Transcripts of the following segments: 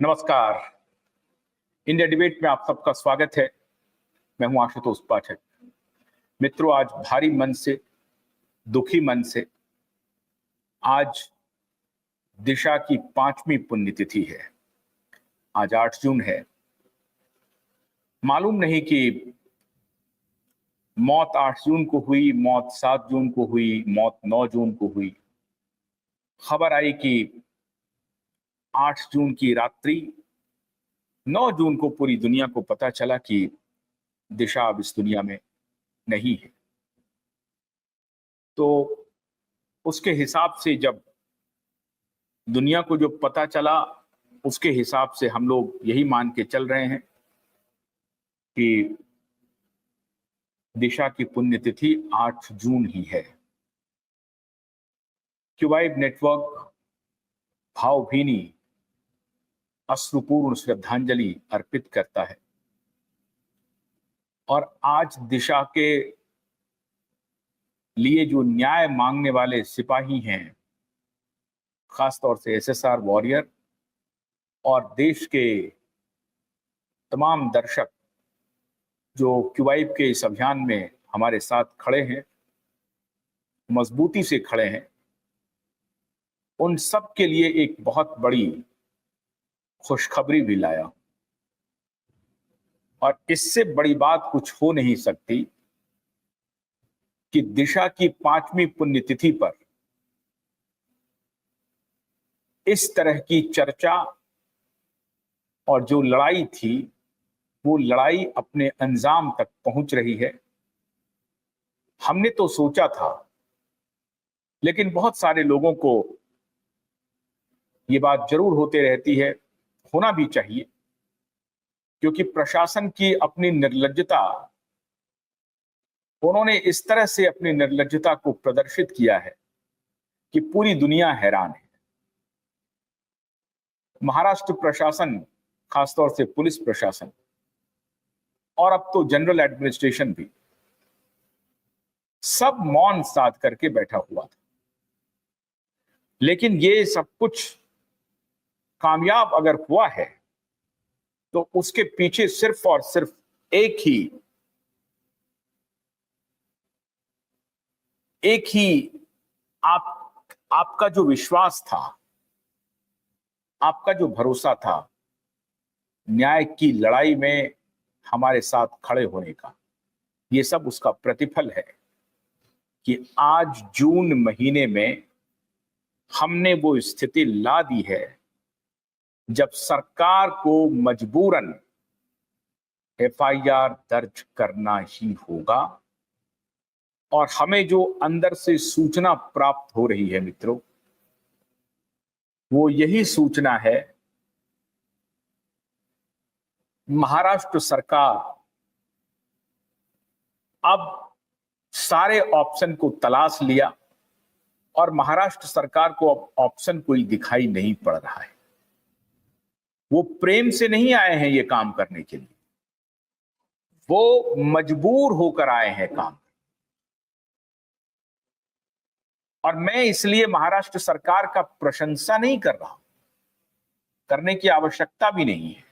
नमस्कार। India debate में आप सबका स्वागत है। मैं हूं आशुतोष पाठक। मित्रों, आज भारी मन से, दुखी मन से आज दिशा की 5वीं पुण्यतिथि है। आज 8 जून है। मालूम नहीं कि मौत 8 जून को हुई, मौत 7 जून को हुई, मौत 9 जून को हुई। खबर आई कि 8 जून की रात्रि 9 जून को पूरी दुनिया को पता चला कि दिशा अब इस दुनिया में नहीं है। तो उसके हिसाब से जब दुनिया को जो पता चला, उसके हिसाब से हम लोग यही मान के चल रहे हैं कि दिशा की पुण्यतिथि 8 जून ही है। क्यूवाइब नेटवर्क भावभीनी अश्रुपूर्ण श्रद्धांजलि अर्पित करता है और आज दिशा के लिए जो न्याय मांगने वाले सिपाही हैं, खासतौर से एसएसआर वॉरियर और देश के तमाम दर्शक जो क्यूवाइब के इस अभियान में हमारे साथ खड़े हैं, मजबूती से खड़े हैं, उन सब के लिए एक बहुत बड़ी खुशखबरी भी लाया। और इससे बड़ी बात कुछ हो नहीं सकती कि दिशा की 5वीं पुण्यतिथि पर इस तरह की चर्चा और जो लड़ाई थी, वो लड़ाई अपने अंजाम तक पहुंच रही है। हमने तो सोचा था, लेकिन बहुत सारे लोगों को ये बात जरूर होते रहती है, होना भी चाहिए, क्योंकि प्रशासन की अपनी निर्लज्जता, उन्होंने इस तरह से अपनी निर्लज्जता को प्रदर्शित किया है कि पूरी दुनिया हैरान है। महाराष्ट्र प्रशासन, खासतौर से पुलिस प्रशासन और अब तो जनरल एडमिनिस्ट्रेशन भी, सब मौन साध करके बैठा हुआ था। लेकिन ये सब कुछ कामयाब अगर हुआ है तो उसके पीछे सिर्फ और सिर्फ एक ही आपका जो विश्वास था, आपका जो भरोसा था, न्याय की लड़ाई में हमारे साथ खड़े होने का, ये सब उसका प्रतिफल है कि आज जून महीने में हमने वो स्थिति ला दी है जब सरकार को मजबूरन एफआईआर दर्ज करना ही होगा। और हमें जो अंदर से सूचना प्राप्त हो रही है मित्रों, वो यही सूचना है, महाराष्ट्र सरकार अब सारे ऑप्शन को तलाश लिया और महाराष्ट्र सरकार को अब ऑप्शन कोई दिखाई नहीं पड़ रहा है। वो प्रेम से नहीं आए हैं ये काम करने के लिए, वो मजबूर होकर आए हैं काम। और मैं इसलिए महाराष्ट्र सरकार का प्रशंसा नहीं कर रहा हूं, करने की आवश्यकता भी नहीं है।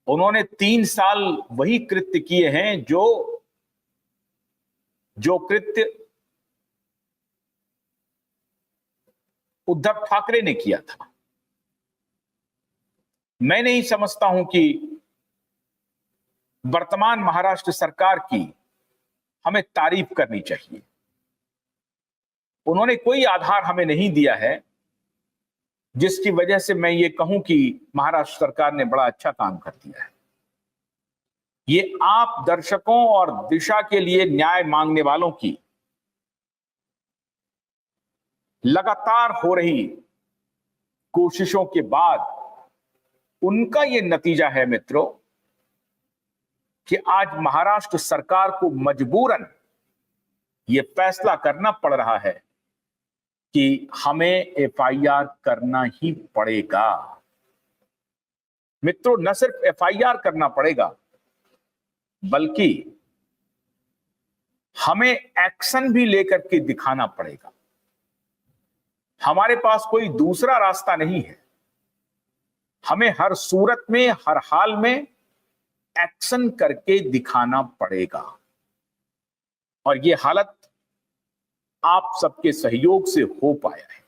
उन्होंने 3 साल वही कृत्य किए हैं जो कृत्य उद्धव ठाकरे ने किया था। मैं नहीं समझता हूं कि वर्तमान महाराष्ट्र सरकार की हमें तारीफ करनी चाहिए। उन्होंने कोई आधार हमें नहीं दिया है जिसकी वजह से मैं ये कहूं कि महाराष्ट्र सरकार ने बड़ा अच्छा काम कर दिया है। ये आप दर्शकों और दिशा के लिए न्याय मांगने वालों की लगातार हो रही कोशिशों के बाद उनका ये नतीजा है मित्रों कि आज महाराष्ट्र सरकार को मजबूरन ये फैसला करना पड़ रहा है कि हमें एफआईआर करना ही पड़ेगा। मित्रों, न सिर्फ एफआईआर करना पड़ेगा, बल्कि हमें एक्शन भी लेकर के दिखाना पड़ेगा। हमारे पास कोई दूसरा रास्ता नहीं है। हमें हर सूरत में, हर हाल में एक्शन करके दिखाना पड़ेगा। और ये हालत आप सबके सहयोग से हो पाया है।